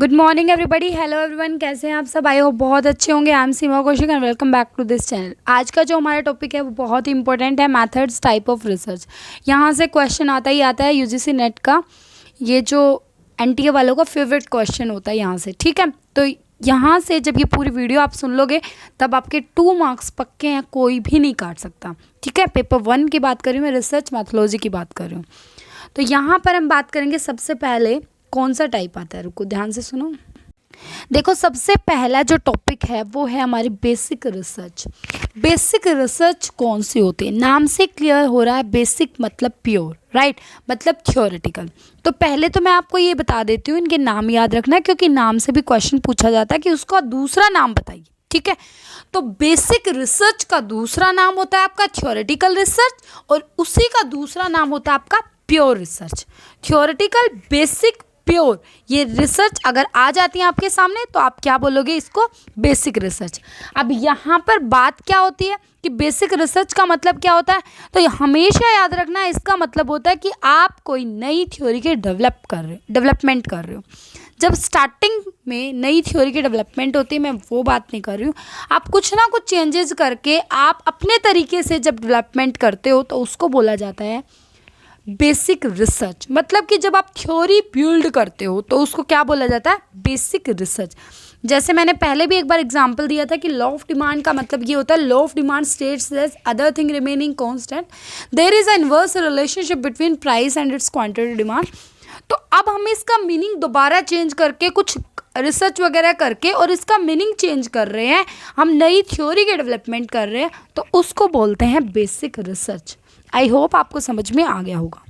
Good morning everybody, hello everyone, कैसे हैं आप सब? आई होप बहुत अच्छे होंगे। I am Seema Kaushik and welcome back to this channel. आज का जो हमारा टॉपिक है वो बहुत ही इंपॉर्टेंट है, मेथड्स टाइप ऑफ रिसर्च। यहाँ से क्वेश्चन आता ही आता है यूजीसी नेट का, ये जो एनटीए वालों का फेवरेट क्वेश्चन होता है यहाँ से, ठीक है। तो यहाँ से जब ये पूरी वीडियो आप सुन लोगे तब आपके 2 मार्क्स पक्के हैं, कोई भी नहीं काट सकता, ठीक है। पेपर 1 की बात कर रही हूँ मैं, रिसर्च मैथोलॉजी की बात कर रही हूँ। तो यहाँ पर हम बात करेंगे सबसे पहले कौन सा टाइप आता है। रुको ध्यान से सुनो। देखो, सबसे पहला जो टॉपिक है वो है हमारी बेसिक रिसर्च। बेसिक रिसर्च कौन सी होती है? नाम से क्लियर हो रहा है, बेसिक मतलब प्योर, राइट, मतलब थ्योरेटिकल। तो पहले तो मैं आपको ये बता देती हूँ, इनके नाम याद रखना है क्योंकि नाम से भी क्वेश्चन पूछा जाता है कि उसका दूसरा नाम बताइए, ठीक है। तो बेसिक रिसर्च का दूसरा नाम होता है आपका थ्योरेटिकल रिसर्च और उसी का दूसरा नाम होता है आपका pure research. Theoretical, basic, pure, ये रिसर्च अगर आ जाती है आपके सामने तो आप क्या बोलोगे? इसको बेसिक रिसर्च। अब यहाँ पर बात क्या होती है कि बेसिक रिसर्च का मतलब क्या होता है, तो ये हमेशा याद रखना, इसका मतलब होता है कि आप कोई नई थ्योरी के डेवलपमेंट कर रहे हो। जब स्टार्टिंग में नई थ्योरी की डेवलपमेंट होती है, मैं वो बात नहीं कर रही हूँ, आप कुछ ना कुछ चेंजेस करके आप अपने तरीके से जब डेवलपमेंट करते हो तो उसको बोला जाता है बेसिक रिसर्च। मतलब कि जब आप थ्योरी बिल्ड करते हो तो उसको क्या बोला जाता है? Basic research. जैसे मैंने पहले भी एक बार एग्जांपल दिया था कि लॉ ऑफ डिमांड का मतलब ये होता है, law of demand states that other thing remaining constant there is a inverse relationship between price and its quantity demand. तो अब हम इसका मीनिंग दोबारा चेंज करके कुछ रिसर्च वगैरह करके और इसका मीनिंग चेंज कर रहे हैं, हम नई थ्योरी के डेवलपमेंट कर रहे हैं, तो उसको बोलते हैं बेसिक रिसर्च। आई होप आपको समझ में आ गया होगा।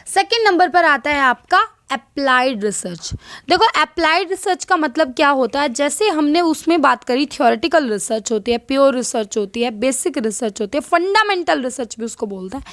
सेकेंड नंबर पर आता है आपका अप्लाइड रिसर्च। देखो, अप्लाइड रिसर्च का मतलब क्या होता है? जैसे हमने उसमें बात करी, थ्योरेटिकल रिसर्च होती है, प्योर रिसर्च होती है, बेसिक रिसर्च होती है, फंडामेंटल रिसर्च भी उसको बोलते हैं।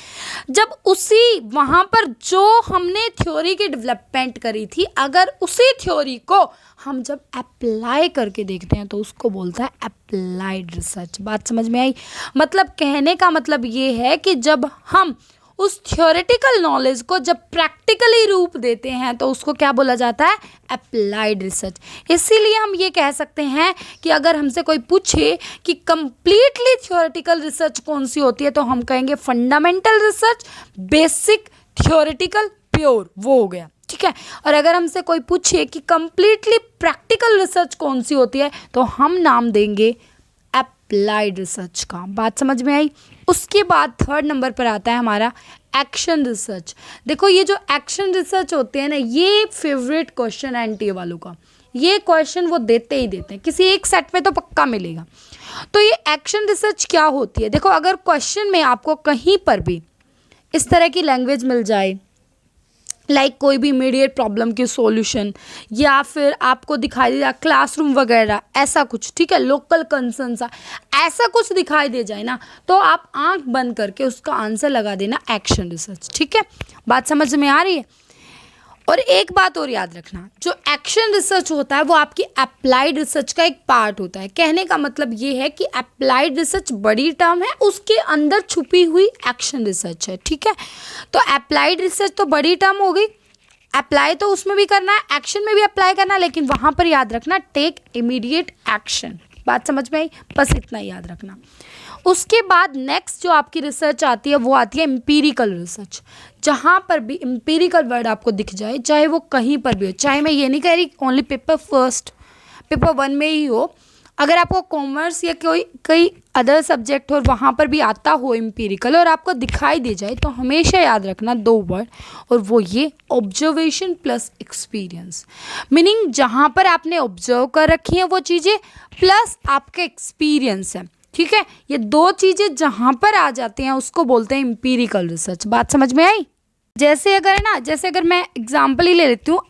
जब उसी वहाँ पर जो हमने थ्योरी की डेवलपमेंट करी थी, अगर उसी थ्योरी को हम जब अप्लाई करके देखते हैं तो उसको बोलता है अप्लाइड रिसर्च। बात समझ में आई? मतलब कहने का मतलब ये है कि जब हम उस थ्योरेटिकल नॉलेज को जब प्रैक्टिकली रूप देते हैं तो उसको क्या बोला जाता है? Applied research. इसीलिए हम ये कह सकते हैं कि अगर हमसे कोई पूछे कि कंप्लीटली थ्योरेटिकल रिसर्च कौन सी होती है तो हम कहेंगे fundamental research, basic, theoretical, pure, वो हो गया, ठीक है। और अगर हमसे कोई पूछे कि कंप्लीटली प्रैक्टिकल रिसर्च कौन सी होती है तो हम नाम देंगे अप्लाइड रिसर्च का। बात समझ में आई? उसके बाद थर्ड नंबर पर आता है हमारा एक्शन रिसर्च। देखो, ये जो एक्शन रिसर्च होते हैं ना, ये फेवरेट क्वेश्चन है एनटीए वालों का। ये क्वेश्चन वो देते ही देते हैं, किसी एक सेट में तो पक्का मिलेगा। तो ये एक्शन रिसर्च क्या होती है? देखो, अगर क्वेश्चन में आपको कहीं पर भी इस तरह की लैंग्वेज मिल जाए, लाइक कोई भी इमीडिएट प्रॉब्लम की सॉल्यूशन, या फिर आपको दिखाई दे रहा क्लासरूम वगैरह, ऐसा कुछ, ठीक है, लोकल कंसर्न सा, ऐसा कुछ दिखाई दे जाए ना, तो आप आंख बंद करके उसका आंसर लगा देना एक्शन रिसर्च, ठीक है। बात समझ में आ रही है? और एक बात और याद रखना, जो एक्शन रिसर्च होता है वो आपकी अप्लाइड रिसर्च का एक पार्ट होता है। कहने का मतलब ये है कि अप्लाइड रिसर्च बड़ी टर्म है, उसके अंदर छुपी हुई एक्शन रिसर्च है, ठीक है। तो अप्लाइड रिसर्च तो बड़ी टर्म हो गई, अप्लाई तो उसमें भी करना है, एक्शन में भी अप्लाई करना है, लेकिन वहाँ पर याद रखना टेक इमीडिएट एक्शन। बात समझ में आई? बस इतना याद रखना। उसके बाद नेक्स्ट जो आपकी रिसर्च आती है वो आती है एम्पीरिकल रिसर्च। जहाँ पर भी एम्पीरिकल वर्ड आपको दिख जाए, चाहे वो कहीं पर भी हो, चाहे मैं ये नहीं कह रही ओनली पेपर 1 में ही हो, अगर आपको कॉमर्स या कोई अदर सब्जेक्ट हो और वहाँ पर भी आता हो एम्पीरिकल और आपको दिखाई दे जाए, तो हमेशा याद रखना 2 वर्ड, और वो ये ऑब्जर्वेशन प्लस एक्सपीरियंस। मीनिंग जहाँ पर आपने ऑब्जर्व कर रखी हैं वो चीज़ें प्लस आपका एक्सपीरियंस है, ठीक है। ये 2 चीज़ें जहाँ पर आ जाती हैं उसको बोलते हैं एम्पीरिकल रिसर्च। बात समझ में आई? जैसे अगर मैं एग्जांपल ही ले लेती हूँ,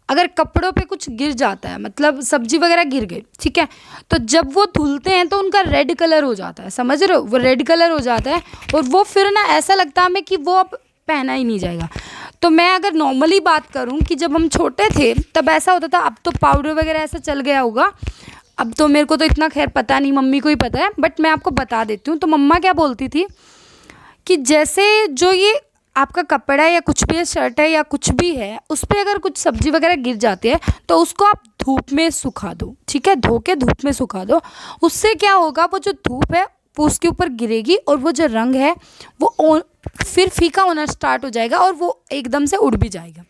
अगर कपड़ों पे कुछ गिर जाता है, मतलब सब्जी वगैरह गिर गई, ठीक है, तो जब वो धुलते हैं तो उनका रेड कलर हो जाता है, समझ रहे हो? वो रेड कलर हो जाता है और वो फिर ना ऐसा लगता है हमें कि वो अब पहना ही नहीं जाएगा। तो मैं अगर नॉर्मली बात करूं कि जब हम छोटे थे तब ऐसा होता था, अब तो पाउडर वगैरह ऐसा चल गया होगा, अब तो मेरे को तो इतना खैर पता नहीं, मम्मी को ही पता है, बट मैं आपको बता देती हूँ। तो मम्मा क्या बोलती थी कि जैसे जो ये आपका कपड़ा या कुछ भी है, शर्ट है या कुछ भी है, उस पर अगर कुछ सब्जी वगैरह गिर जाती है तो उसको आप धूप में सुखा दो, ठीक है, धो के धूप में सुखा दो। उससे क्या होगा, वो जो धूप है वो उसके ऊपर गिरेगी और वो जो रंग है वो फिर फीका होना स्टार्ट हो जाएगा और वो एकदम से उड़ भी जाएगा।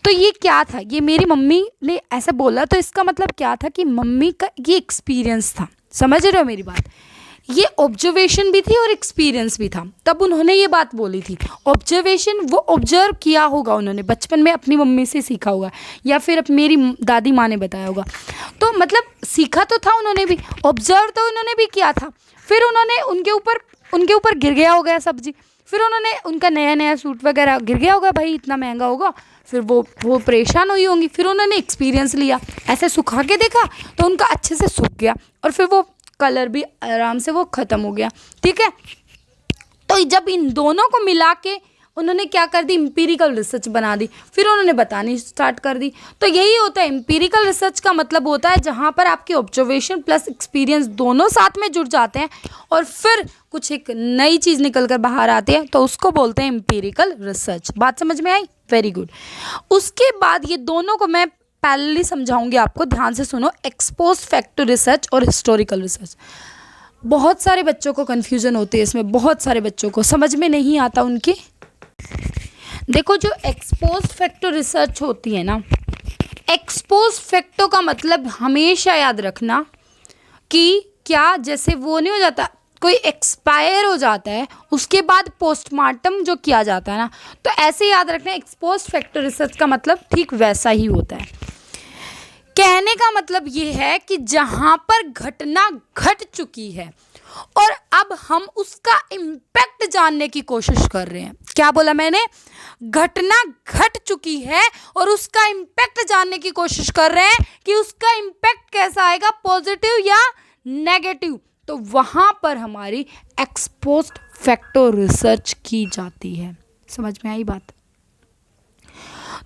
तो ये क्या था, ये मेरी मम्मी ने ऐसा बोला, तो इसका मतलब क्या था कि मम्मी का ये एक्सपीरियंस था। समझ रहे हो मेरी बात? ये ऑब्जर्वेशन भी थी और एक्सपीरियंस भी था, तब उन्होंने ये बात बोली थी। ऑब्जर्वेशन, वो ऑब्जर्व किया होगा उन्होंने, बचपन में अपनी मम्मी से सीखा होगा या फिर मेरी दादी माँ ने बताया होगा। तो मतलब सीखा तो था उन्होंने भी, ऑब्जर्व तो उन्होंने भी किया था। फिर उन्होंने उनके ऊपर गिर गया हो गया सब्जी, फिर उन्होंने उनका नया नया सूट वगैरह गिर गया होगा, भाई इतना महंगा होगा, फिर वो परेशान हुई होंगी। फिर उन्होंने एक्सपीरियंस लिया, ऐसे सुखा के देखा तो उनका अच्छे से सूख गया और फिर वो कलर भी आराम से वो ख़त्म हो गया, ठीक है। तो जब इन दोनों को मिला के उन्होंने क्या कर दी, एम्पिरिकल रिसर्च बना दी, फिर उन्होंने बतानी स्टार्ट कर दी। तो यही होता है एम्पिरिकल रिसर्च का मतलब होता है जहाँ पर आपके ऑब्जर्वेशन प्लस एक्सपीरियंस दोनों साथ में जुड़ जाते हैं और फिर कुछ एक नई चीज़ निकल कर बाहर आती है, तो उसको बोलते हैं एम्पिरिकल रिसर्च। बात समझ में आई? Very good. उसके बाद ये दोनों को मैं पैरेलली समझाऊंगी आपको, ध्यान से सुनो। एक्सपोज फैक्टर रिसर्च और हिस्टोरिकल रिसर्च। बहुत सारे बच्चों को कन्फ्यूजन होती है इसमें, बहुत सारे बच्चों को समझ में नहीं आता उनके। देखो, जो एक्सपोज फैक्टर रिसर्च होती है ना, एक्सपोज फैक्टर का मतलब हमेशा याद रखना कि क्या, जैसे वो नहीं हो जाता, कोई एक्सपायर हो जाता है उसके बाद पोस्टमार्टम जो किया जाता है ना, तो ऐसे याद रखना एक्सपोज फैक्टर रिसर्च का मतलब ठीक वैसा ही होता है। कहने का मतलब ये है कि जहाँ पर घटना घट चुकी है और अब हम उसका इम्पैक्ट जानने की कोशिश कर रहे हैं। क्या बोला मैंने? घटना घट चुकी है और उसका इम्पैक्ट जानने की कोशिश कर रहे हैं कि उसका इम्पैक्ट कैसा आएगा, पॉजिटिव या नेगेटिव। तो वहाँ पर हमारी एक्सपोज्ड फैक्टर रिसर्च की जाती है। समझ में आई बात?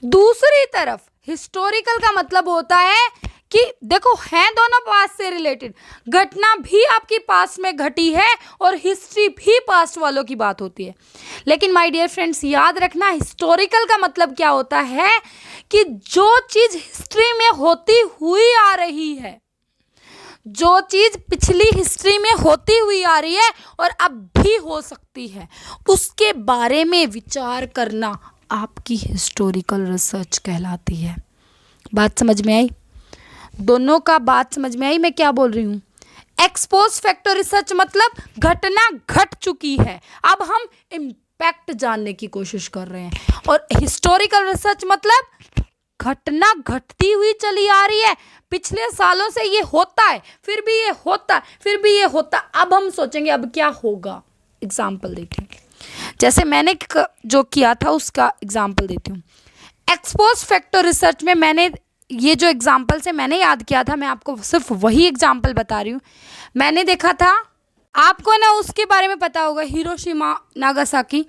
दूसरी तरफ हिस्टोरिकल का मतलब होता है कि देखो, हैं दोनों पास्ट से रिलेटेड, घटना भी आपकी पास्ट में घटी है और हिस्ट्री भी पास्ट वालों की बात होती है। लेकिन माय डियर फ्रेंड्स, याद रखना हिस्टोरिकल का मतलब क्या होता है कि जो चीज़ हिस्ट्री में होती हुई आ रही है, जो चीज़ पिछली हिस्ट्री में होती हुई आ रही है और अब भी हो सकती है, उसके बारे में विचार करना आपकी हिस्टोरिकल रिसर्च कहलाती है। बात समझ में आई? दोनों का बात समझ में आई मैं क्या बोल रही हूँ? एक्सपोज फैक्टर रिसर्च मतलब घटना घट चुकी है, अब हम इम्पैक्ट जानने की कोशिश कर रहे हैं, और हिस्टोरिकल रिसर्च मतलब घटना घटती हुई चली आ रही है, पिछले सालों से ये होता है, फिर भी ये होता, फिर भी ये होता, अब हम सोचेंगे अब क्या होगा। एग्जाम्पल देखें, जैसे मैंने जो किया था उसका एग्जाम्पल देती हूँ। एक्सपोज फैक्टर रिसर्च में मैंने ये जो एग्जाम्पल से मैंने याद किया था, मैं आपको सिर्फ वही एग्जाम्पल बता रही हूँ। मैंने देखा था, आपको ना उसके बारे में पता होगा, हिरोशिमा नागासाकी,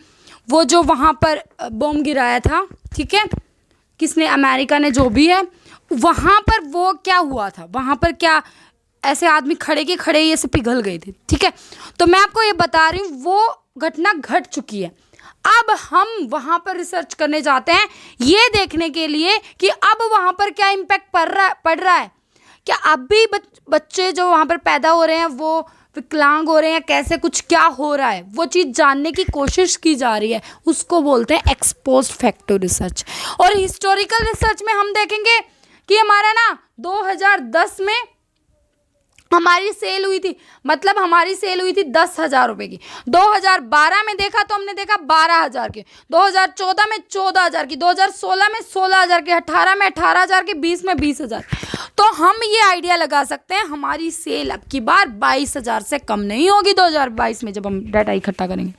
वो जो वहाँ पर बॉम्ब गिराया था, ठीक है, किसने, अमेरिका ने, जो भी है, वहाँ पर वो क्या हुआ था, वहाँ पर क्या ऐसे आदमी खड़े के खड़े ये से पिघल गए थे, ठीक है। तो मैं आपको ये बता रही हूँ वो घटना घट चुकी है, अब हम वहाँ पर रिसर्च करने जाते हैं ये देखने के लिए कि अब वहाँ पर क्या इम्पैक्ट पड़ रहा है, क्या अब भी बच्चे जो वहाँ पर पैदा हो रहे हैं वो विकलांग हो रहे हैं, कैसे कुछ क्या हो रहा है, वो चीज़ जानने की कोशिश की जा रही है, उसको बोलते हैं एक्सपोज्ड फैक्टर रिसर्च। और हिस्टोरिकल रिसर्च में हम देखेंगे कि हमारा ना 2010 में हमारी सेल हुई थी, मतलब हमारी सेल हुई थी 10,000 रुपये की। 2012 में देखा तो हमने देखा 12,000 की, 2014 में 14,000 की, 2016 में 16,000 की, 18 में 18,000 की, 20 में 20,000। तो हम ये आइडिया लगा सकते हैं हमारी सेल अब की बार 22,000 से कम नहीं होगी 2022 में, जब हम डाटा इकट्ठा करेंगे।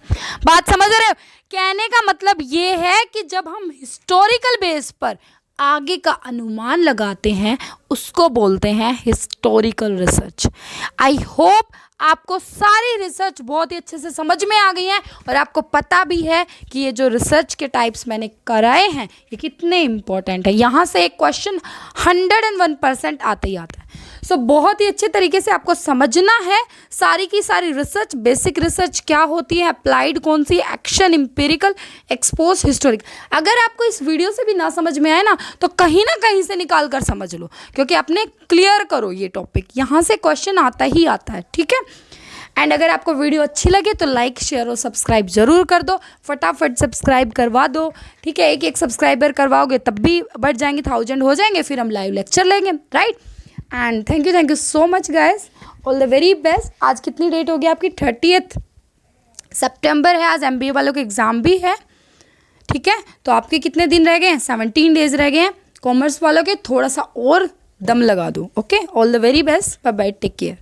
बात समझ रहे हो? कहने का मतलब ये है कि जब हम हिस्टोरिकल बेस पर आगे का अनुमान लगाते हैं उसको बोलते हैं हिस्टोरिकल रिसर्च। आई होप आपको सारी रिसर्च बहुत ही अच्छे से समझ में आ गई है और आपको पता भी है कि ये जो रिसर्च के टाइप्स मैंने कराए हैं ये कितने इंपॉर्टेंट है। यहाँ से एक क्वेश्चन 101% आता ही आता है। सो बहुत ही अच्छे तरीके से आपको समझना है सारी की सारी रिसर्च, बेसिक रिसर्च क्या होती है, अप्लाइड कौन सी, एक्शन, एम्पिरिकल, एक्सपोज, हिस्टोरिक। अगर आपको इस वीडियो से भी ना समझ में आए ना तो कहीं ना कहीं से निकाल कर समझ लो, क्योंकि अपने क्लियर करो ये टॉपिक, यहाँ से क्वेश्चन आता ही आता है, ठीक है। एंड अगर आपको वीडियो अच्छी लगे तो लाइक, शेयर और सब्सक्राइब जरूर कर दो, फटाफट सब्सक्राइब करवा दो, ठीक है। एक एक सब्सक्राइबर करवाओगे तब भी बढ़ जाएंगे, 1000 हो जाएंगे, फिर हम लाइव लेक्चर लेंगे, right. And thank you so much guys, all the very best. आज कितनी डेट होगी आपकी? 30 सितंबर है आज, MBA वालों के एग्ज़ाम भी है, ठीक है। तो आपके कितने दिन रह गए हैं? 17 डेज रह गए हैं। कॉमर्स वालों के थोड़ा सा और दम लगा दो, okay. All the very best, bye bye, take care.